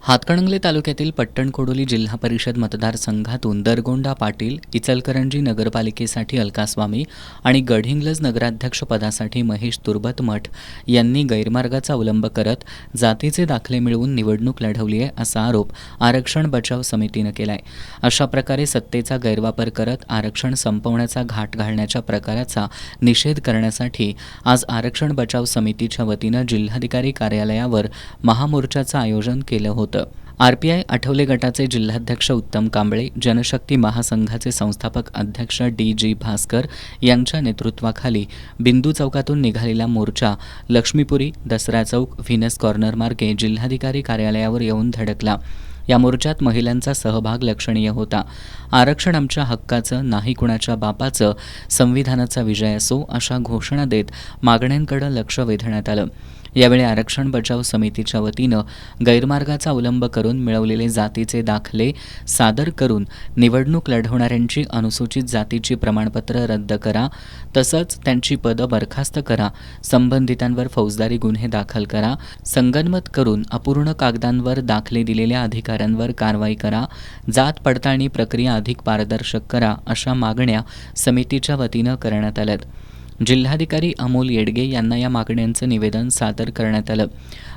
हातकणंगले तालुक्यातील पट्टणकोडोली जिल्हा परिषद मतदारसंघातून दरगोंडा पाटील, इचलकरंजी नगरपालिकेसाठी अलकास्वामी आणि गडहिंग्लज नगराध्यक्षपदासाठी महेश तुर्बतमठ यांनी गैरमार्गाचा अवलंब करत जातीचे दाखले मिळवून निवडणूक लढवली आहे असा आरोप आरक्षण बचाव समितीनं केला आहे. अशा प्रकारे सत्तेचा गैरवापर करत आरक्षण संपवण्याचा घाट घालण्याच्या प्रकाराचा निषेध करण्यासाठी आज आरक्षण बचाव समितीच्या वतीनं जिल्हाधिकारी कार्यालयावर महामोर्चाचं आयोजन केलं होतं. आरपीआय आठवले गटाचे जिल्हाध्यक्ष उत्तम कांबळे, जनशक्ती महासंघाचे संस्थापक अध्यक्ष डी भास्कर यांच्या नेतृत्वाखाली बिंदू चौकातून निघालेला मोर्चा लक्ष्मीपुरी, दसरा चौक, व्हीनस कॉर्नर मार्गे जिल्हाधिकारी कार्यालयावर येऊन धडकला. या मोर्चात महिलांचा सहभाग लक्षणीय होता. आरक्षण आमच्या हक्काचं, नाही कुणाच्या बापाचं, संविधानाचा विजय असो अशा घोषणा देत मागण्यांकडे लक्ष वेधण्यात आलं. यावेळी आरक्षण बचाव समितीच्या वतीनं गैरमार्गाचा अवलंब करून मिळवलेले जातीचे दाखले सादर करून निवडणूक लढवणाऱ्यांची अनुसूचित जातीची प्रमाणपत्र रद्द करा, तसंच त्यांची पदं बरखास्त करा, संबंधितांवर फौजदारी गुन्हे दाखल करा, संगनमत करून अपूर्ण कागदांवर दाखले दिलेल्या अधिकाऱ्यांवर कारवाई करा, जात पडताळणी प्रक्रिया अधिक पारदर्शक करा अशा मागण्या समितीच्या वतीनं करण्यात आल्यात. जिल्हाधिकारी अमोल येडगे यांना या मागण्यांचं निवेदन सादर करण्यात आलं.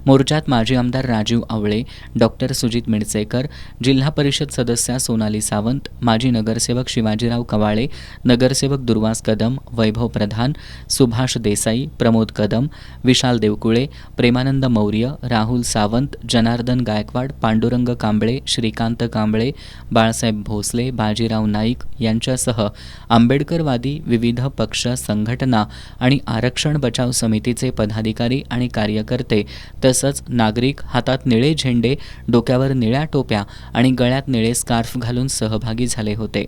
मोर्चात माजी आमदार राजीव आवळे, डॉक्टर सुजित मिडसेकर, जिल्हा परिषद सदस्या सोनाली सावंत, माजी नगरसेवक शिवाजीराव कवाळे, नगरसेवक दुर्वास कदम, वैभव प्रधान, सुभाष देसाई, प्रमोद कदम, विशाल देवकुळे, प्रेमानंद मौर्य, राहुल सावंत, जनार्दन गायकवाड, पांडुरंग कांबळे, श्रीकांत कांबळे, बाळासाहेब भोसले, बाजीराव नाईक यांच्यासह आंबेडकरवादी विविध पक्ष, संघटना आणि आरक्षण बचाव समितीचे पदाधिकारी आणि कार्यकर्ते तसंच नागरिक हातात निळे झेंडे, डोक्यावर निळ्या टोप्या आणि गळ्यात निळे स्कार्फ घालून सहभागी झाले होते.